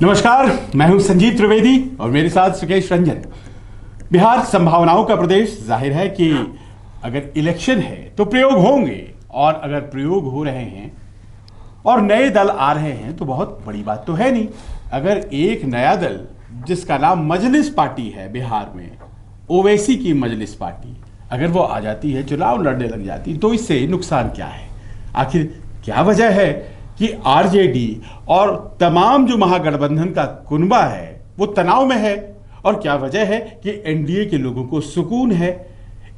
नमस्कार, मैं हूं संजीव त्रिवेदी और मेरे साथ सुकेश रंजन। बिहार संभावनाओं का प्रदेश। जाहिर है कि अगर इलेक्शन है तो प्रयोग होंगे, और अगर प्रयोग हो रहे हैं और नए दल आ रहे हैं तो बहुत बड़ी बात तो है नहीं। अगर एक नया दल जिसका नाम मजलिस पार्टी है बिहार में, ओवैसी की मजलिस पार्टी, अगर वो आ जाती है, चुनाव लड़ने लग जाती, तो इससे नुकसान क्या है? आखिर क्या वजह है कि आरजेडी और तमाम जो महागठबंधन का कुनबा है वो तनाव में है? और क्या वजह है कि एनडीए के लोगों को सुकून है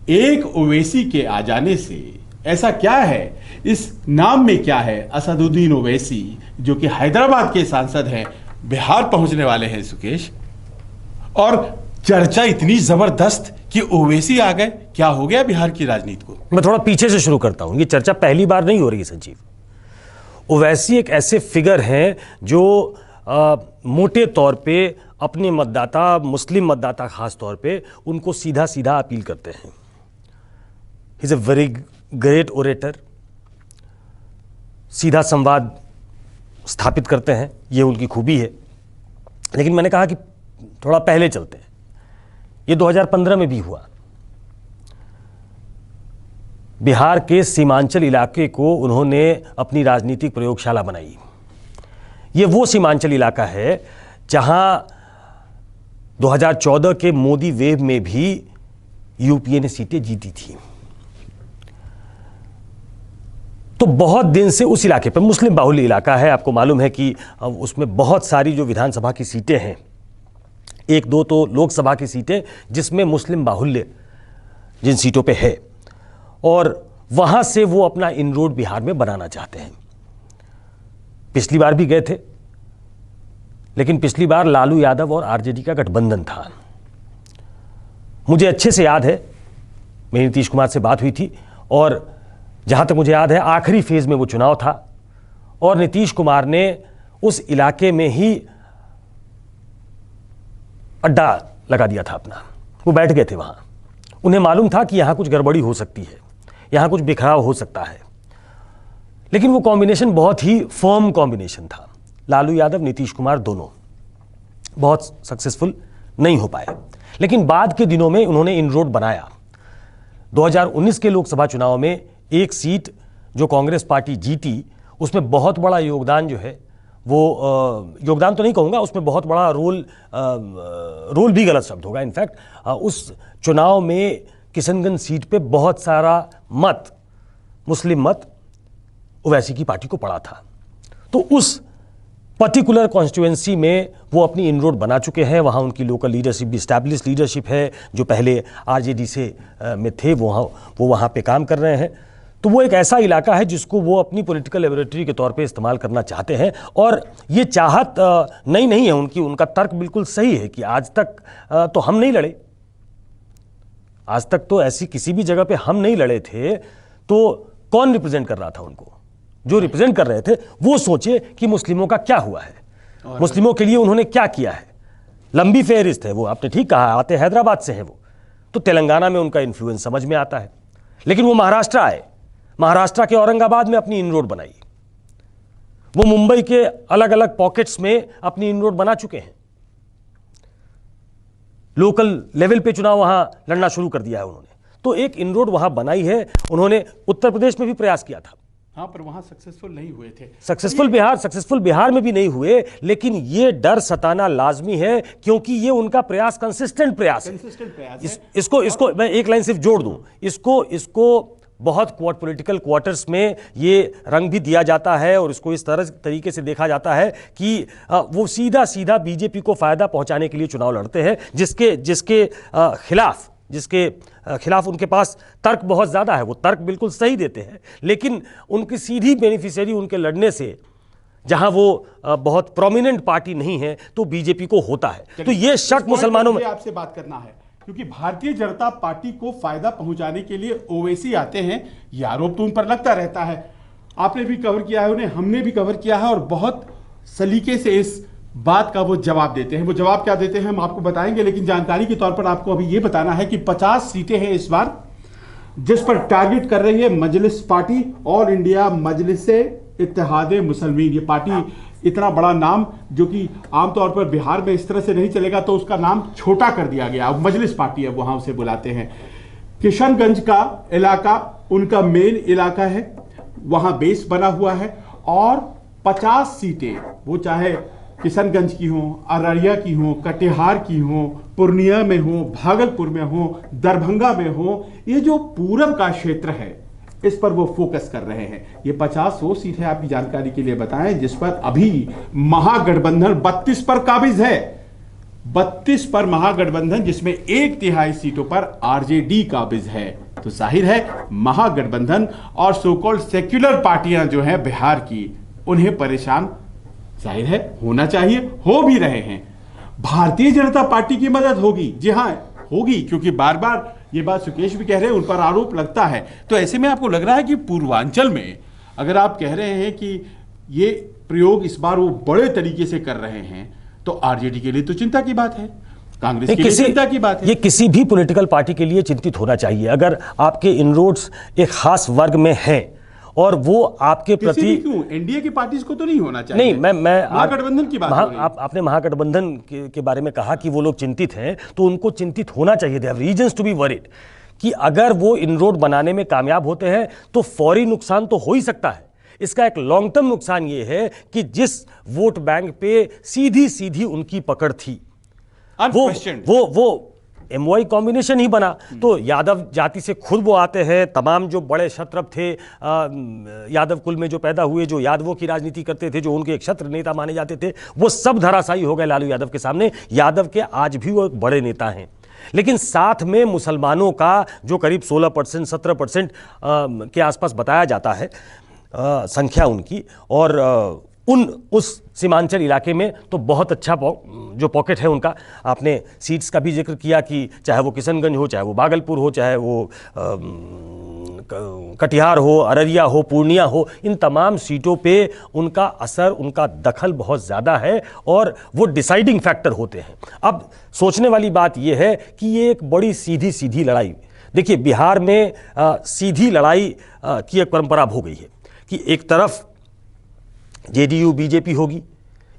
एक ओवैसी के आ जाने से? ऐसा क्या है, इस नाम में क्या है? असदुद्दीन ओवैसी जो कि हैदराबाद के सांसद हैं, बिहार पहुंचने वाले हैं सुकेश, और चर्चा इतनी जबरदस्त कि ओवैसी आ गए। क्या हो गया बिहार की राजनीति को? मैं थोड़ा पीछे से शुरू करता हूं। ये चर्चा पहली बार नहीं हो रही है संजीव। ओवैसी एक ऐसे फिगर हैं जो मोटे तौर पे अपने मतदाता, मुस्लिम मतदाता खास तौर पे, उनको सीधा सीधा अपील करते हैं। He is a very great orator, सीधा संवाद स्थापित करते हैं, ये उनकी खूबी है। लेकिन मैंने कहा कि थोड़ा पहले चलते हैं। ये 2015 में भी हुआ। बिहार के सीमांचल इलाके को उन्होंने अपनी राजनीतिक प्रयोगशाला बनाई। ये वो सीमांचल इलाका है जहां 2014 के मोदी वेव में भी यूपीए ने सीटें जीती थी। तो बहुत दिन से उस इलाके पर मुस्लिम बाहुल्य इलाका है। आपको मालूम है कि उसमें बहुत सारी जो विधानसभा की सीटें हैं, एक दो तो लोकसभा की सीटें जिसमें मुस्लिम बाहुल्य जिन सीटों पे है, और वहां से वो अपना इनरोड बिहार में बनाना चाहते हैं। पिछली बार भी गए थे, लेकिन पिछली बार लालू यादव और आरजेडी का गठबंधन था। मुझे अच्छे से याद है, मेरी नीतीश कुमार से बात हुई थी, और जहां तक मुझे याद है आखिरी फेज में वो चुनाव था, और नीतीश कुमार ने उस इलाके में ही अड्डा लगा दिया था अपना। वो बैठ गए थे वहां। उन्हें मालूम था कि यहां कुछ गड़बड़ी हो सकती है, यहां कुछ बिखराव हो सकता है। लेकिन वो कॉम्बिनेशन बहुत ही फर्म कॉम्बिनेशन था। लालू यादव, नीतीश कुमार दोनों बहुत सक्सेसफुल नहीं हो पाए। लेकिन बाद के दिनों में उन्होंने इनरोड बनाया। 2019 के लोकसभा चुनाव में एक सीट जो कांग्रेस पार्टी जीती, उसमें बहुत बड़ा योगदान जो है वो योगदान तो नहीं कहूँगा, उसमें बहुत बड़ा रोल भी गलत शब्द होगा। इनफैक्ट उस चुनाव में किशनगंज सीट पे बहुत सारा मत, मुस्लिम मत, ओवैसी की पार्टी को पड़ा था। तो उस पर्टिकुलर कॉन्स्टिट्यूएंसी में वो अपनी इनरोड बना चुके हैं। वहाँ उनकी लोकल लीडरशिप भी, एस्टैब्लिश लीडरशिप है, जो पहले आरजेडी से में थे, वो वहाँ पे काम कर रहे हैं। तो वो एक ऐसा इलाका है जिसको वो अपनी पॉलिटिकल लेबोरेटरी के तौर पे इस्तेमाल करना चाहते हैं। और ये चाहत नई नहीं है उनकी। उनका तर्क बिल्कुल सही है कि आज तक तो हम नहीं लड़े, आज तक तो ऐसी किसी भी जगह पे हम नहीं लड़े थे, तो कौन रिप्रेजेंट कर रहा था उनको? जो रिप्रेजेंट कर रहे थे वो सोचे कि मुस्लिमों का क्या हुआ है, मुस्लिमों के लिए उन्होंने क्या किया है। लंबी फेहरिस्त है वो, आपने ठीक कहा, आते हैदराबाद से हैं वो, तो तेलंगाना में उनका इन्फ्लुएंस समझ में आता है। लेकिन वो महाराष्ट्र आए, महाराष्ट्र के औरंगाबाद में अपनी इनरोड बनाई। वो मुंबई के अलग अलग पॉकेट्स में अपनी इनरोड बना चुके हैं। लोकल लेवल पे चुनाव वहां लड़ना शुरू कर दिया है उन्होंने। तो एक इनरोड वहां बनाई है उन्होंने। उत्तर प्रदेश में भी प्रयास किया था, हाँ, पर वहां सक्सेसफुल नहीं हुए थे। सक्सेसफुल बिहार में भी नहीं हुए। लेकिन ये डर सताना लाजमी है, क्योंकि ये उनका प्रयास कंसिस्टेंट प्रयास है। इसको मैं एक लाइन सिर्फ जोड़ दूं, इसको बहुत पॉलिटिकल क्वार्टर्स में ये रंग भी दिया जाता है, और इसको इस तरीके से देखा जाता है कि वो सीधा सीधा बीजेपी को फायदा पहुंचाने के लिए चुनाव लड़ते हैं, जिसके खिलाफ उनके पास तर्क बहुत ज्यादा है। वो तर्क बिल्कुल सही देते हैं, लेकिन उनकी सीधी बेनिफिशियरी उनके लड़ने से, जहां वो बहुत प्रोमिनेंट पार्टी नहीं है, तो बीजेपी को होता है। तो ये शक मुसलमानों में आपसे बात करना है, क्योंकि भारतीय जनता पार्टी को फायदा पहुंचाने के लिए ओवैसी आते हैं, ये आरोप तो उन पर लगता रहता है। आपने भी कवर किया है उन्हें, हमने भी कवर किया है, और बहुत सलीके से इस बात का वो जवाब देते हैं। वो जवाब क्या देते हैं हम आपको बताएंगे, लेकिन जानकारी के तौर पर आपको अभी ये बताना है कि 50 सीटें हैं इस बार, जिस पर टारगेट कर रही है मजलिस पार्टी, ऑल इंडिया मजलिस इत्तेहाद मुसलमीन। ये पार्टी इतना बड़ा नाम जो कि आमतौर पर बिहार में इस तरह से नहीं चलेगा, तो उसका नाम छोटा कर दिया गया। अब मजलिस पार्टी अब वहां उसे बुलाते हैं। किशनगंज का इलाका उनका मेन इलाका है, वहां बेस बना हुआ है और 50 सीटें, वो चाहे किशनगंज की हो, अररिया की हो, कटिहार की हो, पूर्णिया में हो, भागलपुर में हो, दरभंगा में हो, ये जो पूरब का क्षेत्र है इस पर वो फोकस कर रहे हैं। ये 50 वो सीटें आपकी जानकारी के लिए बताएं जिस पर अभी महागठबंधन 32 पर काबिज है। 32 पर महागठबंधन, जिसमें 1/3 सीटों पर आरजेडी काबिज है। तो जाहिर है महागठबंधन और सो कॉल्ड सेक्युलर पार्टियां जो हैं बिहार की, उन्हें परेशान जाहिर है होना चाहिए, हो भी रहे हैं। भारतीय जनता पार्टी की मदद होगी, जी हां होगी, क्योंकि बार बार ये बात सुकेश भी कह रहे हैं, उन पर आरोप लगता है। तो ऐसे में आपको लग रहा है कि पूर्वांचल में अगर आप कह रहे हैं कि ये प्रयोग इस बार वो बड़े तरीके से कर रहे हैं, तो आरजेडी के लिए तो चिंता की बात है, कांग्रेस के लिए चिंता की बात है। ये किसी भी पॉलिटिकल पार्टी के लिए चिंतित होना चाहिए। अगर आपके इनरोड्स एक खास वर्ग में हैं और वो आपके प्रति, क्यों एनडीए की पार्टीज को तो नहीं होना चाहिए? नहीं, मैं महागठबंधन की बात आपने महागठबंधन के बारे में कहा कि वो लोग चिंतित हैं, तो उनको चिंतित होना चाहिए। They have reasons to be worried कि अगर वो इनरोड बनाने में कामयाब होते हैं तो फौरी नुकसान तो हो ही सकता है। इसका एक लॉन्ग टर्म नुकसान ये है कि जिस वोट बैंक पे सीधी सीधी उनकी पकड़ थी, वो एमवाई कॉम्बिनेशन ही बना, तो यादव जाति से खुद वो आते हैं। तमाम जो बड़े क्षत्रप थे यादव कुल में जो पैदा हुए, जो यादवों की राजनीति करते थे, जो उनके एक क्षत्र नेता माने जाते थे, वो सब धराशायी हो गए लालू यादव के सामने। यादव के आज भी वो एक बड़े नेता हैं, लेकिन साथ में मुसलमानों का जो करीब 16% 17% के आसपास बताया जाता है संख्या उनकी, और उस सीमांचल इलाके में तो बहुत अच्छा जो पॉकेट है उनका। आपने सीट्स का भी जिक्र किया कि चाहे वो किशनगंज हो, चाहे वो भागलपुर हो, चाहे वो कटिहार हो, अररिया हो, पूर्णिया हो, इन तमाम सीटों पे उनका असर, उनका दखल बहुत ज़्यादा है और वो डिसाइडिंग फैक्टर होते हैं। अब सोचने वाली बात यह है कि ये एक बड़ी सीधी सीधी लड़ाई, देखिए बिहार में सीधी लड़ाई की एक परंपरा हो गई है कि एक तरफ जेडीयू बीजेपी होगी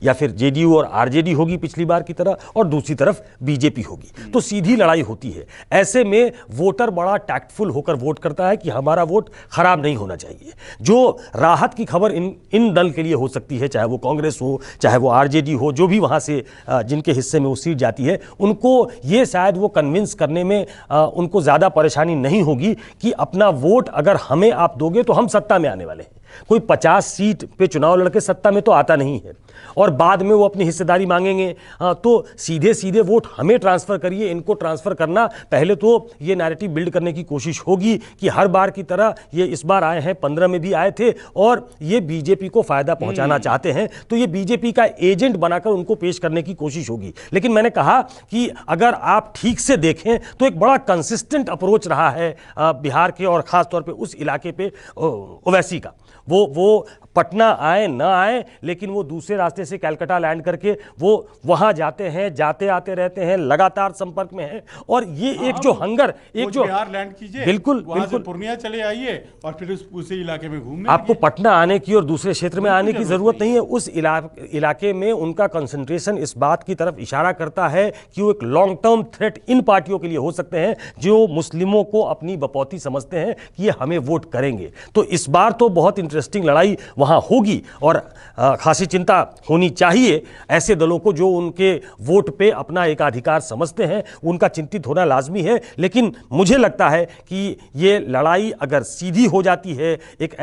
या फिर जेडीयू और आरजेडी होगी पिछली बार की तरह, और दूसरी तरफ बीजेपी होगी, तो सीधी लड़ाई होती है। ऐसे में वोटर बड़ा टैक्टफुल होकर वोट करता है कि हमारा वोट खराब नहीं होना चाहिए। जो राहत की खबर इन दल के लिए हो सकती है, चाहे वो कांग्रेस हो, चाहे वो आरजेडी हो, जो भी वहाँ से जिनके हिस्से में वो सीट जाती है, उनको ये शायद वो कन्विंस करने में उनको ज़्यादा परेशानी नहीं होगी कि अपना वोट अगर हमें आप दोगे तो हम सत्ता में आने वाले हैं। कोई 50 सीट पे चुनाव लड़के सत्ता में तो आता नहीं है, और बाद में वो अपनी हिस्सेदारी मांगेंगे, तो सीधे सीधे वोट हमें ट्रांसफ़र करिए, इनको ट्रांसफ़र करना। पहले तो ये नैरेटिव बिल्ड करने की कोशिश होगी कि हर बार की तरह ये इस बार आए हैं, 15 में भी आए थे, और ये बीजेपी को फ़ायदा पहुंचाना चाहते हैं, तो ये बीजेपी का एजेंट बनाकर उनको पेश करने की कोशिश होगी। लेकिन मैंने कहा कि अगर आप ठीक से देखें तो एक बड़ा कंसिस्टेंट अप्रोच रहा है बिहार के, और ख़ासतौर पर उस इलाके पे ओवैसी का। वो पटना आए ना आए, लेकिन वो दूसरे रास्ते से कलकत्ता लैंड करके वो वहां जाते हैं, जाते आते रहते हैं, लगातार संपर्क में हैं। और ये एक जो हंगर, एक जो बिहार लैंड कीजिए, बिल्कुल बिल्कुल पूर्णिया चले आइए और फिर उस इलाके में घूमने, आपको पटना आने की और दूसरे क्षेत्र में आने की जरूरत नहीं है। उस इलाके में उनका कंसंट्रेशन इस बात की तरफ इशारा करता है कि वो एक लॉन्ग टर्म थ्रेट इन पार्टियों के लिए हो सकते हैं जो मुस्लिमों को अपनी बपौती समझते हैं कि ये हमें वोट करेंगे। तो इस बार तो बहुत इंटरेस्टिंग लड़ाई वहां होगी, और खासी चिंता होनी चाहिए ऐसे दलों को जो उनके वोट पे अपना एकाधिकार समझते हैं, उनका चिंतित होना लाजमी है। लेकिन मुझे लगता है कि ये लड़ाई अगर सीधी हो जाती है, एक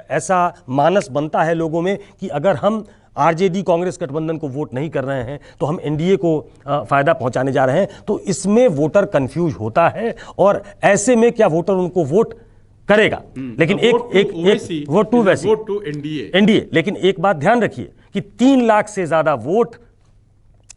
ऐसा मानस बनता है लोगों में कि अगर हम आरजेडी कांग्रेस गठबंधन को वोट नहीं कर रहे हैं तो हम एनडीए को फायदा पहुंचाने जा रहे हैं, तो इसमें वोटर कंफ्यूज होता है, और ऐसे में क्या वोटर उनको वोट करेगा। लेकिन एक वोट टू एनडीए। लेकिन एक बात ध्यान रखिए कि 3 लाख से ज्यादा वोट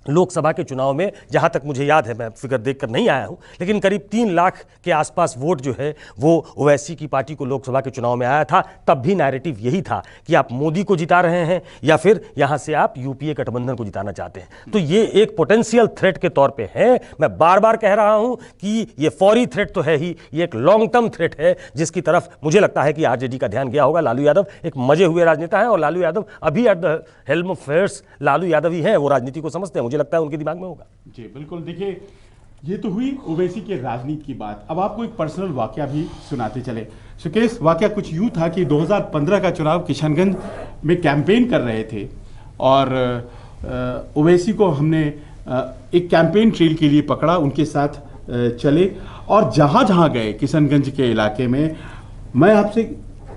लोकसभा के चुनाव में, जहां तक मुझे याद है, मैं फिगर देखकर नहीं आया हूं, लेकिन करीब 3 लाख के आसपास वोट जो है वो ओवैसी की पार्टी को लोकसभा के चुनाव में आया था। तब भी नैरेटिव यही था कि आप मोदी को जिता रहे हैं या फिर यहां से आप यूपीए गठबंधन को जिताना चाहते हैं। तो ये एक पोटेंशियल थ्रेट के तौर पे है। मैं बार बार कह रहा हूं कि ये फौरी थ्रेट तो है ही, ये एक लॉन्ग टर्म थ्रेट है जिसकी तरफ मुझे लगता है कि आरजेडी का ध्यान गया होगा। लालू यादव एक मजे हुए राजनेता है और लालू यादव अभी at the helm of affairs Lalu Yadav ही है, वो राजनीति को समझते हैं, मुझे लगता है उनके दिमाग में होगा। जी बिल्कुल। देखिए, ये तो हुई ओवैसी के राजनीति की बात। अब आपको एक पर्सनल वाकया भी सुनाते चले। सुकेश, वाकया कुछ यूं था कि 2015 का चुनाव किशनगंज में कैंपेन कर रहे थे और ओवैसी को हमने एक कैंपेन ट्रेल के लिए पकड़ा, उनके साथ चले और जहां जहां गए किशनगंज के इलाके में, मैं आपसे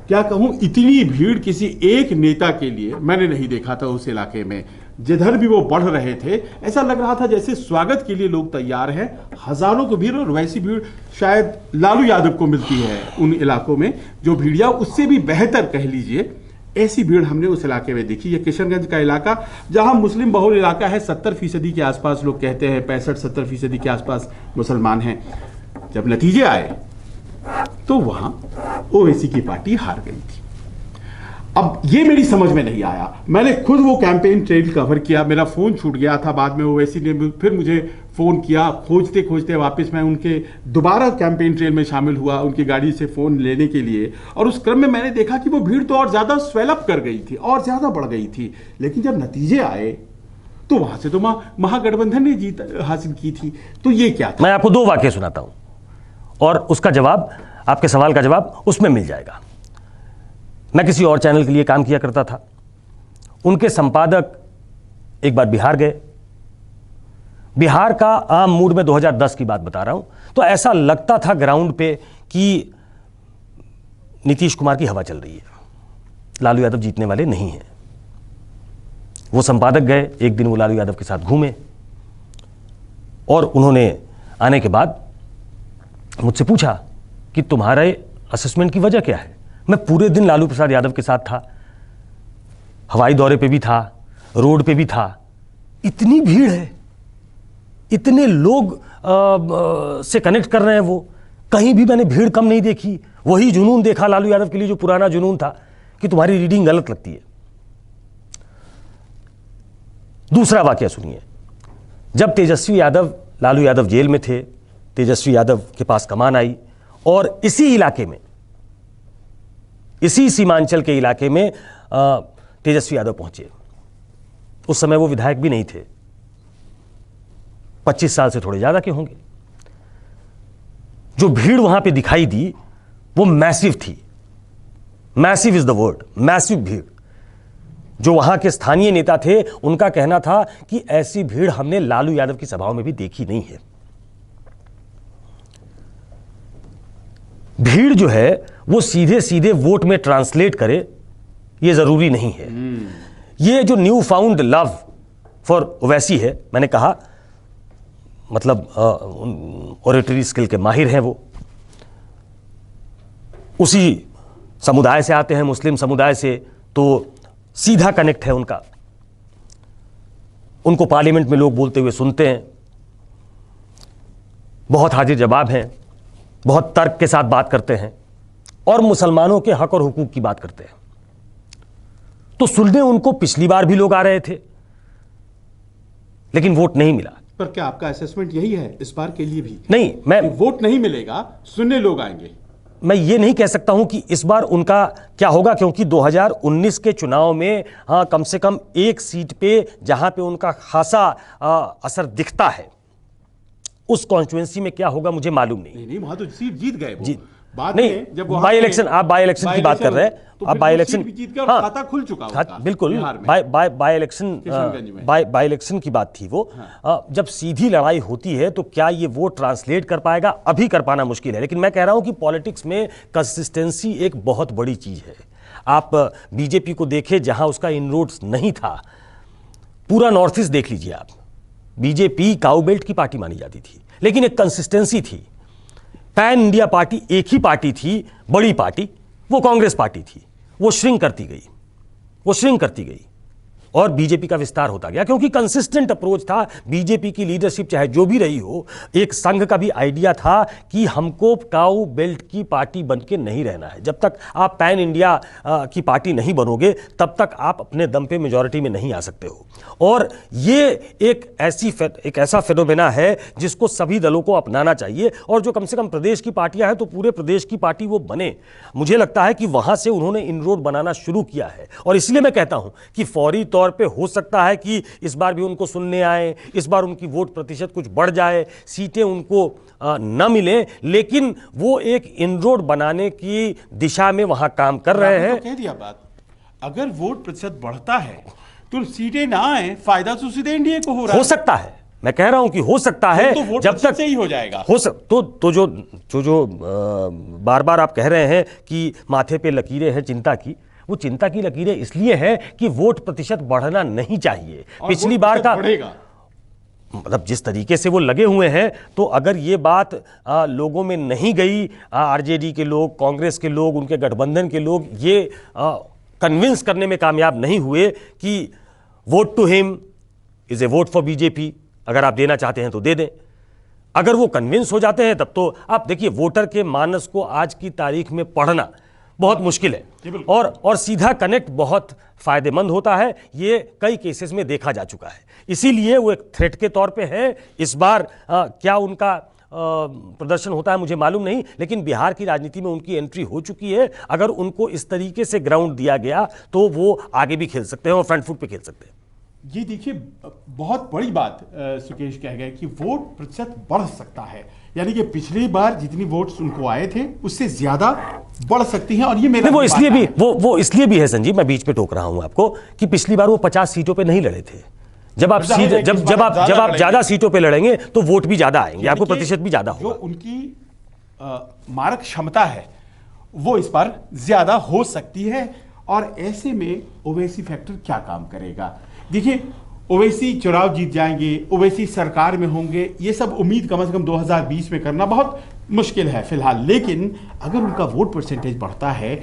क्या कहूं, इतनी भीड़ किसी एक नेता के लिए मैंने नहीं देखा था उस इलाके में। जिधर भी वो बढ़ रहे थे ऐसा लग रहा था जैसे स्वागत के लिए लोग तैयार हैं। हजारों की भीड़, और वैसी भीड़ शायद लालू यादव को मिलती है उन इलाकों में, जो भीड़ या उससे भी बेहतर कह लीजिए, ऐसी भीड़ हमने उस इलाके में देखी। ये किशनगंज का इलाका जहां मुस्लिम बहुल इलाका है, 70% के आसपास लोग कहते हैं, 65-70% के आसपास मुसलमान हैं। जब नतीजे आए तो वहां ओवैसी की पार्टी हार गई थी। अब ये मेरी समझ में नहीं आया। मैंने खुद वो कैंपेन ट्रेल कवर किया, मेरा फोन छूट गया था। बाद में ओवैसी ने फिर मुझे फोन किया, खोजते खोजते वापस मैं उनके दोबारा कैंपेन ट्रेल में शामिल हुआ, उनकी गाड़ी से फोन लेने के लिए। और उस क्रम में मैंने देखा कि वो भीड़ तो और ज्यादा स्वेलअप कर गई थी और ज्यादा बढ़ गई थी। लेकिन जब नतीजे आए तो वहां से तो महागठबंधन ने जीत हासिल की थी। तो ये क्या था? मैं आपको 2 वाक्य सुनाता हूं और उसका जवाब, आपके सवाल का जवाब उसमें मिल जाएगा। मैं किसी और चैनल के लिए काम किया करता था। उनके संपादक एक बार बिहार गए। बिहार का आम मूड में 2010 की बात बता रहा हूं, तो ऐसा लगता था ग्राउंड पे कि नीतीश कुमार की हवा चल रही है, लालू यादव जीतने वाले नहीं हैं। वो संपादक गए, एक दिन वो लालू यादव के साथ घूमे और उन्होंने आने के बाद मुझसे पूछा कि तुम्हारे असेसमेंट की वजह क्या है। मैं पूरे दिन लालू प्रसाद यादव के साथ था, हवाई दौरे पे भी था, रोड पे भी था। इतनी भीड़ है, इतने लोग से कनेक्ट कर रहे हैं वो, कहीं भी मैंने भीड़ कम नहीं देखी। वही जुनून देखा लालू यादव के लिए जो पुराना जुनून था कि तुम्हारी रीडिंग गलत लगती है। दूसरा वाकया सुनिए। जब तेजस्वी यादव, लालू यादव जेल में थे, तेजस्वी यादव के पास कमान आई और इसी इलाके में, इसी सीमांचल के इलाके में तेजस्वी यादव पहुंचे। उस समय वो विधायक भी नहीं थे, 25 साल से थोड़े ज्यादा के होंगे। जो भीड़ वहां पे दिखाई दी वो मैसिव थी। Massive is the word, massive भीड़। जो वहां के स्थानीय नेता थे उनका कहना था कि ऐसी भीड़ हमने लालू यादव की सभाओं में भी देखी नहीं है। भीड़ जो है वो सीधे सीधे वोट में ट्रांसलेट करे ये जरूरी नहीं है। ये जो new found love for Owaisi है, मैंने कहा मतलब ओरेटरी स्किल के माहिर हैं वो, उसी समुदाय से आते हैं, मुस्लिम समुदाय से, तो सीधा कनेक्ट है उनका। उनको पार्लियामेंट में लोग बोलते हुए सुनते हैं, बहुत हाजिर जवाब हैं, बहुत तर्क के साथ बात करते हैं और मुसलमानों के हक और हुकूक की बात करते हैं। तो सुनने उनको पिछली बार भी लोग आ रहे थे लेकिन वोट नहीं मिला। पर क्या आपका असेसमेंट यही है इस बार के लिए भी? नहीं, मैं वोट नहीं मिलेगा, सुनने लोग आएंगे। मैं ये नहीं कह सकता हूं कि इस बार उनका क्या होगा, क्योंकि 2019 के चुनाव में हाँ कम से कम एक सीट पे जहां पे उनका खासा असर दिखता है, उस कॉन्स्टिट्यूएंसी में क्या होगा मुझे मालूम नहीं। नहीं, वहां तो सीट जीत गए वो। जी बाद नहीं, में जब बाई इलेक्शन, आप बाई इलेक्शन की बात कर रहे हैं, तो आप बाई इलेक्शन जीत गए और खाता खुल चुका उनका बिल्कुल। बिहार में। बाई इलेक्शन, बाई इलेक्शन की बात थी वो। जब सीधी लड़ाई होती है तो क्या ये वोट ट्रांसलेट कर पाएगा? अभी कर पाना मुश्किल है, लेकिन मैं कह रहा हूं कि पॉलिटिक्स में कंसिस्टेंसी एक बहुत बड़ी चीज है। आप बीजेपी को देखें, जहां उसका इनरोड्स नहीं था, पूरा नॉर्थ ईस्ट देख लीजिए आप, बीजेपी काउबेल्ट की पार्टी मानी जाती थी, लेकिन एक कंसिस्टेंसी थी। पैन इंडिया पार्टी एक ही पार्टी थी, बड़ी पार्टी, वो कांग्रेस पार्टी थी। वो श्रिंक करती गई, वो श्रिंक करती गई। और बीजेपी का विस्तार होता गया, क्योंकि कंसिस्टेंट अप्रोच था। बीजेपी की लीडरशिप चाहे जो भी रही हो, एक संघ का भी आइडिया था कि हमको काऊ बेल्ट की पार्टी बन के नहीं रहना है। जब तक आप पैन इंडिया की पार्टी नहीं बनोगे तब तक आप अपने दम पे मेजॉरिटी में नहीं आ सकते हो। और ये एक ऐसा फेनोमेना है जिसको सभी दलों को अपनाना चाहिए, और जो कम से कम प्रदेश की पार्टियां हैं तो पूरे प्रदेश की पार्टी वो बने। मुझे लगता है कि वहां से उन्होंने इनरोड बनाना शुरू किया है, और इसलिए मैं कहता हूं कि फौरी तौर पे हो सकता है कि इस बार भी उनको सुनने आए, इस बार उनकी वोट प्रतिशत कुछ बढ़ जाए, सीटें उनको न मिले, लेकिन वो एक इनरोड बनाने की दिशा में वहां काम कर रहे हैं। कह दिया बात, अगर वोट प्रतिशत बढ़ता है तो सीटें ना आए, फायदा तो सीधे एनडीए को हो रहा हो सकता है, मैं कह रहा हूं कि हो सकता है, तो वोट जब तक से ही हो जाएगा। तो जो बार बार आप कह रहे हैं कि माथे पे लकीरें हैं चिंता की, वो चिंता की लकीरें इसलिए है कि वोट प्रतिशत बढ़ना नहीं चाहिए। पिछली बार का बढ़ेगा, मतलब जिस तरीके से वो लगे हुए हैं, तो अगर ये बात लोगों में नहीं गई, आरजेडी के लोग, कांग्रेस के लोग, उनके गठबंधन के लोग ये कन्विंस करने में कामयाब नहीं हुए कि vote to him is a vote for BJP, अगर आप देना चाहते हैं तो दे दें। अगर वो कन्विंस हो जाते हैं तब तो आप देखिए, वोटर के मानस को आज की तारीख में पढ़ना बहुत मुश्किल है, और सीधा कनेक्ट बहुत फायदेमंद होता है। ये कई केसेस में देखा जा चुका है, इसीलिए वो एक थ्रेट के तौर पे है। इस बार क्या उनका प्रदर्शन होता है मुझे मालूम नहीं, लेकिन बिहार की राजनीति में उनकी एंट्री हो चुकी है। अगर उनको इस तरीके से ग्राउंड दिया गया तो वो आगे भी खेल सकते हैं और फ्रंट फुट पे खेल सकते हैं। ये देखिए, बहुत बड़ी बात सुकेश कह गए कि वोट प्रतिशत बढ़ सकता है, यानी कि पिछली बार जितनी वोट्स उनको आए थे उससे ज्यादा बढ़ सकती हैं। और ये मेरा वो इसलिए भी है संजीव, मैं बीच में टोक रहा हूं आपको, कि पिछली बार वो 50 सीटों पे नहीं लड़े थे। जब आप ज्यादा सीटों पे लड़ेंगे तो वोट भी ज्यादा आएंगे, आपको प्रतिशत भी ज्यादा होगा। जो उनकी मारक क्षमता है वो इस बार ज्यादा हो सकती है, और ऐसे में ओवैसी फैक्टर क्या काम करेगा। देखिए, ओवैसी चुनाव जीत जाएंगे, ओवैसी सरकार में होंगे, ये सब उम्मीद कम से कम 2020 में करना बहुत मुश्किल है फिलहाल। लेकिन अगर उनका वोट परसेंटेज बढ़ता है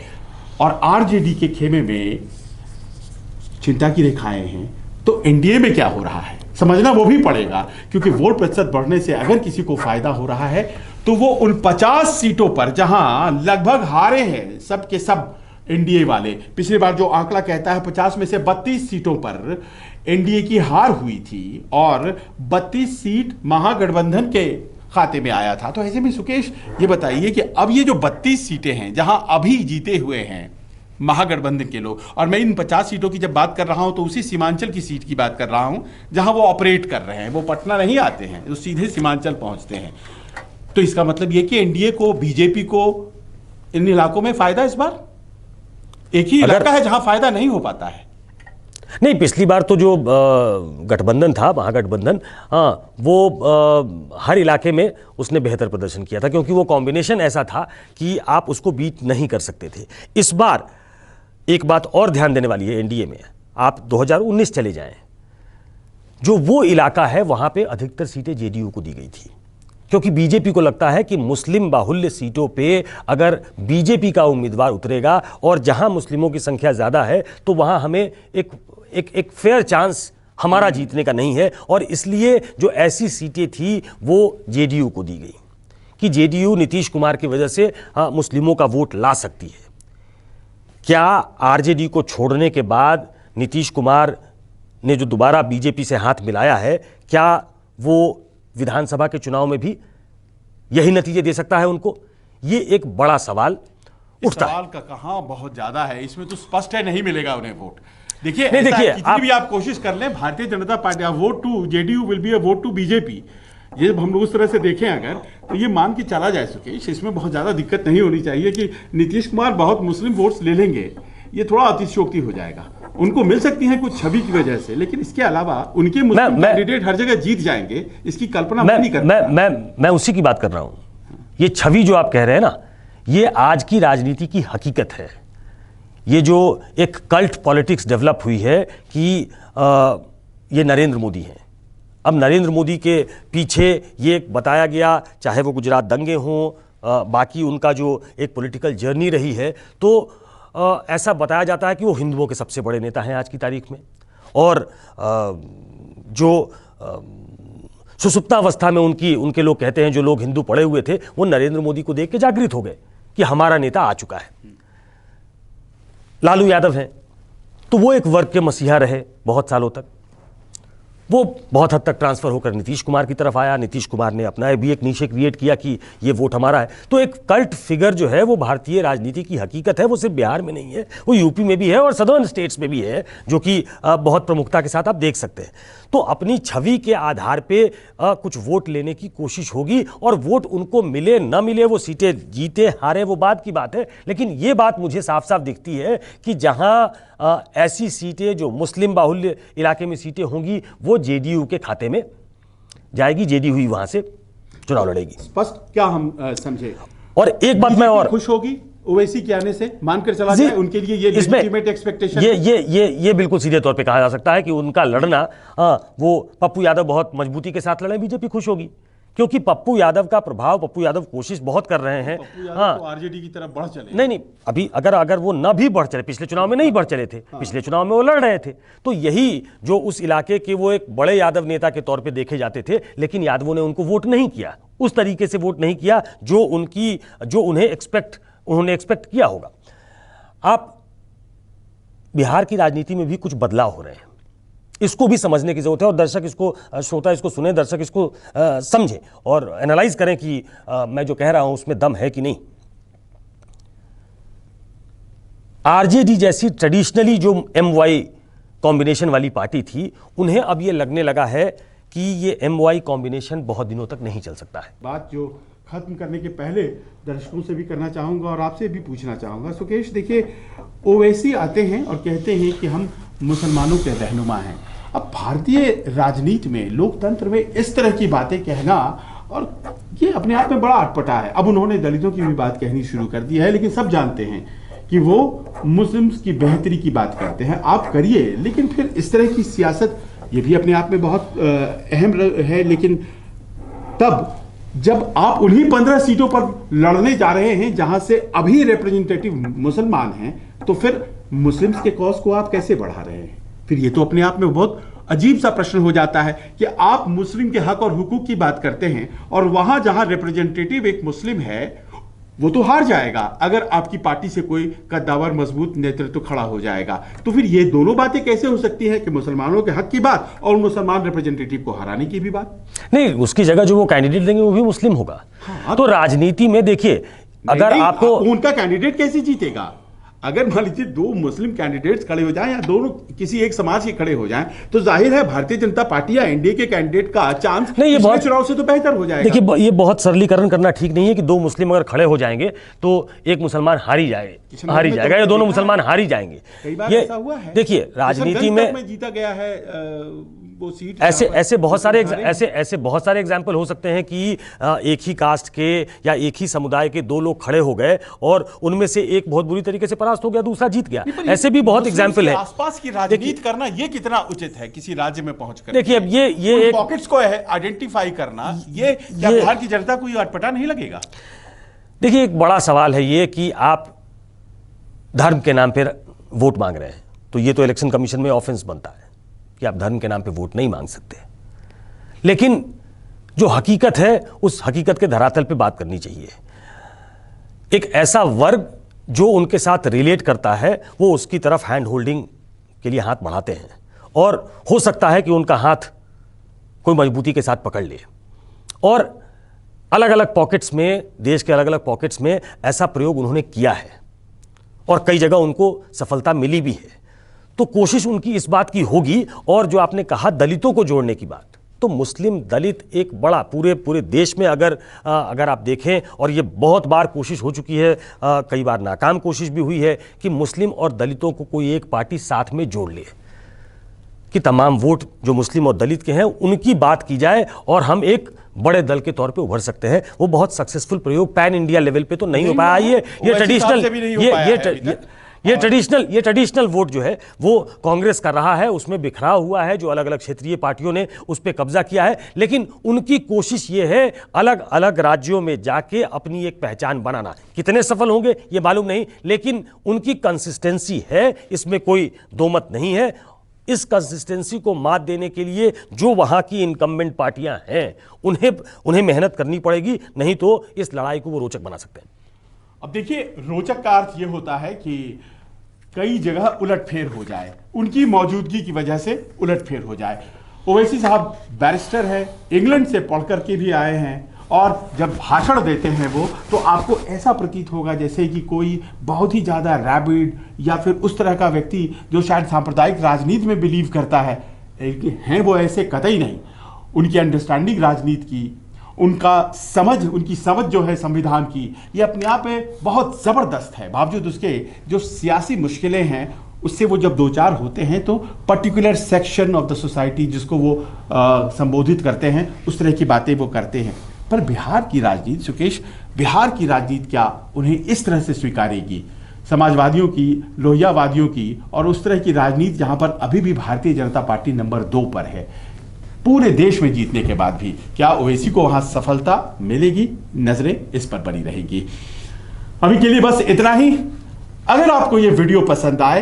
और आरजेडी के खेमे में चिंता की रेखाएं हैं, तो एनडीए में क्या हो रहा है समझना वो भी पड़ेगा। क्योंकि वोट प्रतिशत बढ़ने से अगर किसी को फायदा हो रहा है तो वो उन 50 सीटों पर जहां लगभग हारे हैं सब के सब एनडीए वाले। पिछली बार जो आंकड़ा कहता है 50 में से 32 सीटों पर एनडीए की हार हुई थी, और 32 सीट महागठबंधन के खाते में आया था। तो ऐसे में सुकेश ये बताइए कि अब ये जो 32 सीटें हैं जहां अभी जीते हुए हैं महागठबंधन के लोग, और मैं इन 50 सीटों की जब बात कर रहा हूं तो उसी सीमांचल की सीट की बात कर रहा हूं जहां वो ऑपरेट कर रहे हैं, वो पटना नहीं आते हैं, वो सीधे सीमांचल पहुंचते हैं। तो इसका मतलब ये कि एनडीए को, बीजेपी को इन इलाकों में फायदा इस बार, एक ही इलाका है जहां फायदा नहीं हो पाता है। नहीं, पिछली बार तो जो गठबंधन था, महागठबंधन, हाँ, वो हर इलाके में उसने बेहतर प्रदर्शन किया था, क्योंकि वो कॉम्बिनेशन ऐसा था कि आप उसको बीट नहीं कर सकते थे। इस बार एक बात और ध्यान देने वाली है एनडीए में, आप 2019 चले जाएं, जो वो इलाका है वहां पे अधिकतर सीटें जेडीयू को दी गई थी, क्योंकि बीजेपी को लगता है कि मुस्लिम बाहुल्य सीटों पे अगर बीजेपी का उम्मीदवार उतरेगा और जहां मुस्लिमों की संख्या ज्यादा है तो वहां हमें एक फेयर चांस हमारा जीतने का नहीं है, और इसलिए जो ऐसी सीटें थी वो जेडीयू को दी गई कि जेडीयू नीतीश कुमार की वजह से मुस्लिमों का वोट ला सकती है। क्या आरजेडी को छोड़ने के बाद नीतीश कुमार ने जो दोबारा बीजेपी से हाथ मिलाया है, क्या वो विधानसभा के चुनाव में भी यही नतीजे दे सकता है उनको? ये एक बड़ा सवाल उठता है। सवाल का कहां बहुत ज्यादा है, इसमें तो स्पष्ट है नहीं मिलेगा उन्हें वोट। देखिए, देखिए भी आप कोशिश कर लें, Bharatiya Janata Party vote to JDU will be a vote to BJP, ये हम लोग उस तरह से देखें अगर, तो ये मान के चला जाए सुकेश, इसमें बहुत ज्यादा दिक्कत नहीं होनी चाहिए कि नीतीश कुमार बहुत मुस्लिम वोट्स ले लेंगे, ये थोड़ा अतिशयोक्ति हो जाएगा। उनको मिल सकती है कुछ छवि की वजह से, लेकिन इसके अलावा उनके मुस्लिम कैंडिडेट हर जगह जीत जाएंगे, इसकी कल्पना नहीं कर। मैं उसी की बात कर रहा हूं। ये छवि जो आप कह रहे हैं ना, ये आज की राजनीति की हकीकत है। ये जो एक कल्ट पॉलिटिक्स डेवलप हुई है कि ये नरेंद्र मोदी हैं। अब नरेंद्र मोदी के पीछे ये बताया गया, चाहे वो गुजरात दंगे हों, बाकी उनका जो एक पॉलिटिकल जर्नी रही है, तो ऐसा बताया जाता है कि वो हिंदुओं के सबसे बड़े नेता हैं आज की तारीख में, और जो सुसुप्तावस्था में उनके लोग कहते हैं, जो लोग हिंदू पढ़े हुए थे, वो नरेंद्र मोदी को देख के जागृत हो गए कि हमारा नेता आ चुका है। लालू यादव हैं, तो वो एक वर्ग के मसीहा रहे बहुत सालों तक। वो बहुत हद तक ट्रांसफर होकर नीतीश कुमार की तरफ आया। नीतीश कुमार ने अपना भी एक नीचे क्रिएट किया कि ये वोट हमारा है। तो एक कल्ट फिगर जो है वो भारतीय राजनीति की हकीकत है। वो सिर्फ बिहार में नहीं है, वो यूपी में भी है और सदर्न स्टेट्स में भी है, जो कि बहुत प्रमुखता के साथ आप देख सकते हैं। तो अपनी छवि के आधार पे कुछ वोट लेने की कोशिश होगी, और वोट उनको मिले ना मिले, वो सीटें जीते हारे, वो बात की बात है। लेकिन ये बात मुझे साफ साफ दिखती है कि जहां ऐसी सीटें जो मुस्लिम बाहुल्य इलाके में सीटें होंगी, वो जेडीयू के खाते में जाएगी। जेडीयू ही वहां से चुनाव लड़ेगी। स्पष्ट क्या हम समझे? और एक बात मैं और खुश होगी ओवैसी के आने से, मानकर चला जाए उनके लिए ये लेजिटिमेट एक्सपेक्टेशन। ये बिल्कुल सीधे तौर पे कहा जा सकता है कि उनका लड़ना, वो पप्पू यादव बहुत मजबूती के साथ लड़े, बीजेपी खुश होगी, क्योंकि पप्पू यादव का प्रभाव, पप्पू यादव कोशिश बहुत कर रहे हैं। तो आरजेडी की तरफ बढ़ चले। नहीं, अभी अगर वो न भी बढ़ चले, पिछले चुनाव में नहीं बढ़ चले थे, पिछले चुनाव में वो लड़ रहे थे, तो यही जो उस इलाके के वो एक बड़े यादव नेता के तौर पे देखे जाते थे, लेकिन यादवों ने उनको वोट नहीं किया, उस तरीके से वोट नहीं किया जो उन्होंने एक्सपेक्ट किया होगा। आप बिहार की राजनीति में भी कुछ बदलाव हो रहे हैं, इसको भी समझने की जरूरत है, और दर्शक इसको, श्रोता इसको सुने, दर्शक इसको समझे और एनालाइज करें कि मैं जो कह रहा हूं उसमें दम है कि नहीं। आरजेडी जैसी ट्रेडिशनली जो एमवाई कॉम्बिनेशन वाली पार्टी थी, उन्हें अब यह लगने लगा है कि ये एमवाई कॉम्बिनेशन बहुत दिनों तक नहीं चल सकता है। बात जो खत्म करने के पहले दर्शकों से भी करना चाहूंगा और आपसे भी पूछना चाहूंगा, सुकेश, देखिए ओवैसी आते हैं और कहते हैं कि हम मुसलमानों के रहनुमा हैं। अब भारतीय राजनीति में, लोकतंत्र में इस तरह की बातें कहना, और ये अपने आप में बड़ा अटपटा है। अब उन्होंने दलितों की भी बात कहनी शुरू कर दी है, लेकिन सब जानते हैं कि वो मुस्लिम्स की बेहतरी की बात करते हैं। आप करिए, लेकिन फिर इस तरह की सियासत, ये भी अपने आप में बहुत अहम है। लेकिन तब जब आप उन्हीं 15 सीटों पर लड़ने जा रहे हैं जहां से अभी रिप्रेजेंटेटिव मुसलमान हैं, तो फिर मुस्लिम्स के कॉज को आप कैसे बढ़ा रहे हैं? फिर ये तो अपने आप में बहुत अजीब सा प्रश्न हो जाता है कि आप मुस्लिम के हक और हुकूक की बात करते हैं, और वहां जहां रिप्रेजेंटेटिव एक मुस्लिम है वो तो हार जाएगा अगर आपकी पार्टी से कोई कद्दावर मजबूत नेतृत्व खड़ा हो जाएगा। तो फिर ये दोनों बातें कैसे हो सकती है कि मुसलमानों के हक की बात और मुसलमान रिप्रेजेंटेटिव को हराने की भी बात? नहीं, उसकी जगह जो वो कैंडिडेट देंगे वो भी मुस्लिम होगा। तो राजनीति में देखिए, अगर आपको उनका कैंडिडेट कैसे जीतेगा? अगर मान लीजिए दो मुस्लिम कैंडिडेट्स खड़े हो जाएं या दोनों किसी एक समाज के खड़े हो जाएं, तो जाहिर है भारतीय जनता पार्टी या एनडीए के कैंडिडेट का चांस नहीं, ये बहुत चुनाव से तो बेहतर हो जाएगा। देखिए, ये बहुत सरलीकरण करना ठीक नहीं है कि दो मुस्लिम अगर खड़े हो जाएंगे तो एक मुसलमान हार ही जाएगा या दोनों मुसलमान हार ही जाएंगे। कई बार ऐसा हुआ है। देखिए, राजनीति में जीता गया है वो सीट। ऐसे बहुत सारे एग्जाम्पल हो सकते हैं कि एक ही कास्ट के या एक ही समुदाय के दो लोग खड़े हो गए और उनमें से एक बहुत बुरी तरीके से परास्त हो गया, दूसरा जीत गया। ऐसे भी बहुत एग्जाम्पल है। आसपास की राजनीति करना ये कितना उचित है किसी राज्य में पहुंचकर? देखिए, अब ये पॉकेट्स को आइडेंटिफाई करना, ये क्या बिहार की जनता को ये अटपटा नहीं लगेगा? देखिए, एक बड़ा सवाल है ये कि आप धर्म के नाम पर वोट मांग रहे हैं, तो ये तो इलेक्शन कमीशन में ऑफेंस बनता है कि आप धर्म के नाम पे वोट नहीं मांग सकते। लेकिन जो हकीकत है, उस हकीकत के धरातल पे बात करनी चाहिए। एक ऐसा वर्ग जो उनके साथ रिलेट करता है, वो उसकी तरफ हैंड होल्डिंग के लिए हाथ बढ़ाते हैं, और हो सकता है कि उनका हाथ कोई मजबूती के साथ पकड़ ले। और अलग अलग पॉकेट्स में, देश के अलग अलग पॉकेट्स में ऐसा प्रयोग उन्होंने किया है और कई जगह उनको सफलता मिली भी है। तो कोशिश उनकी इस बात की होगी। और जो आपने कहा दलितों को जोड़ने की बात, तो मुस्लिम दलित एक बड़ा पूरे देश में अगर आप देखें, और ये बहुत बार कोशिश हो चुकी है, कई बार नाकाम कोशिश भी हुई है कि मुस्लिम और दलितों को कोई एक पार्टी साथ में जोड़ ले, कि तमाम वोट जो मुस्लिम और दलित के हैं उनकी बात की जाए और हम एक बड़े दल के तौर पे उभर सकते हैं। वो बहुत सक्सेसफुल प्रयोग पैन इंडिया लेवल पे तो नहीं हो पाया। ये ट्रेडिशनल वोट जो है वो कांग्रेस का रहा है, उसमें बिखराव हुआ है, जो अलग अलग क्षेत्रीय पार्टियों ने उस पर कब्जा किया है। लेकिन उनकी कोशिश ये है अलग अलग राज्यों में जाके अपनी एक पहचान बनाना। कितने सफल होंगे ये मालूम नहीं, लेकिन उनकी कंसिस्टेंसी है, इसमें कोई दो मत नहीं है। इस कंसिस्टेंसी को मात देने के लिए जो वहां की इनकम्बेंट पार्टियां हैं उन्हें मेहनत करनी पड़ेगी, नहीं तो इस लड़ाई को वो रोचक बना सकते हैं। अब देखिए, रोचक का अर्थ यह होता है कि कई जगह उलटफेर हो जाए, उनकी मौजूदगी की वजह से उलटफेर हो जाए। ओवैसी साहब बैरिस्टर है, इंग्लैंड से पढ़ करके भी आए हैं, और जब भाषण देते हैं वो, तो आपको ऐसा प्रतीत होगा जैसे कि कोई बहुत ही ज़्यादा रैबिड या फिर उस तरह का व्यक्ति जो शायद सांप्रदायिक राजनीति में बिलीव करता है, लेकिन हैं वो ऐसे कतई नहीं। उनकी अंडरस्टैंडिंग राजनीति की, उनकी समझ जो है संविधान की, ये अपने आप में बहुत ज़बरदस्त है। बावजूद उसके जो सियासी मुश्किलें हैं, उससे वो जब दो चार होते हैं तो particular section of the society जिसको वो संबोधित करते हैं, उस तरह की बातें वो करते हैं। पर बिहार की राजनीति, सुकेश, बिहार की राजनीति क्या उन्हें इस तरह से स्वीकारेगी? समाजवादियों की, लोहियावादियों की और उस तरह की राजनीति जहां पर अभी भी भारतीय जनता पार्टी नंबर 2 पर है, पूरे देश में जीतने के बाद भी क्या ओवैसी को वहां सफलता मिलेगी? नजरें इस पर बनी रहेगी। अभी के लिए बस इतना ही। अगर आपको यह वीडियो पसंद आए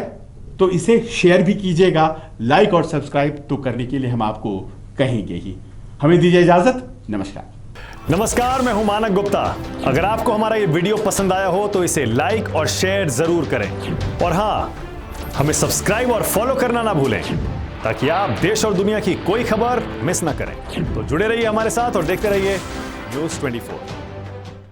तो इसे शेयर भी कीजिएगा, लाइक और सब्सक्राइब तो करने के लिए हम आपको कहेंगे ही। हमें दीजिए इजाजत। नमस्कार। नमस्कार, मैं हूं मानक गुप्ता। अगर आपको हमारा ये वीडियो पसंद आया हो तो इसे लाइक और शेयर जरूर करें, और हां, हमें सब्सक्राइब और फॉलो करना ना भूलें ताकि आप देश और दुनिया की कोई खबर मिस ना करें। तो जुड़े रहिए हमारे साथ और देखते रहिए न्यूज़ 24।